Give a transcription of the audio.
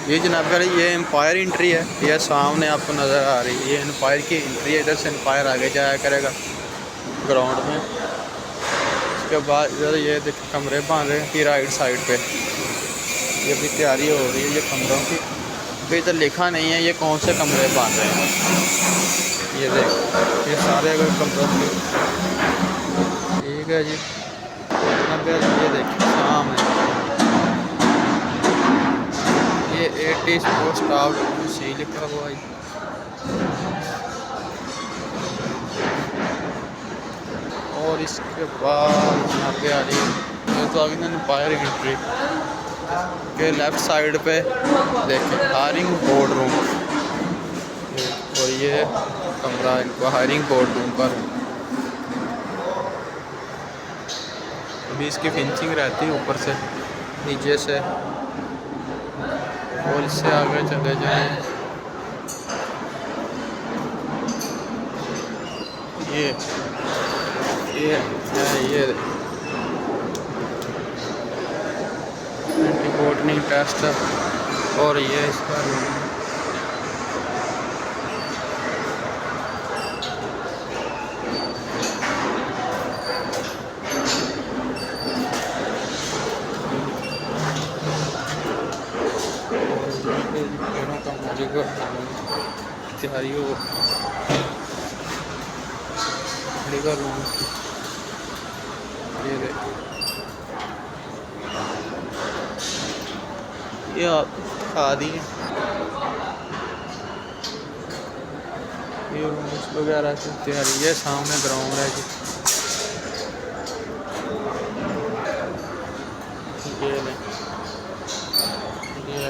ये जनाब कर ये एम्पायर एंट्री है, ये सामने आपको नज़र आ रही है, ये एम्पायर की एंट्री है। इधर से एम्पायर आगे जाया करेगा ग्राउंड में। उसके बाद इधर ये देख कमरे बन रहे हैं कि राइट साइड पे ये भी तैयारी हो रही है ये कमरों की। तो इधर लिखा नहीं है ये कौन से कमरे बन रहे हैं। ये देख ये सारे अगर कमरों की ठीक है जी। ये देख सामने ये 80 पोस्ट आउट सी लिखा हुआ है। और इसके बाद यहाँ पे आ रही है तो आगे एम्पायर एंट्री के लेफ़्ट साइड पे देखें हायरिंग बोर्ड रूम, और ये कमरा इनको हायरिंग बोर्ड रूम पर। अभी इसकी फिनिशिंग रहती है ऊपर से नीचे से, और इससे आगे चले जाएं ये एंटी बॉटनी टेस्ट, और ये इसका रूम का मौजूदा तैयारी हो मेडिकल रूम। ये आप खा दिए ये रूम्स वगैरह की तैयारी। ये सामने ग्राउंड है जी, ये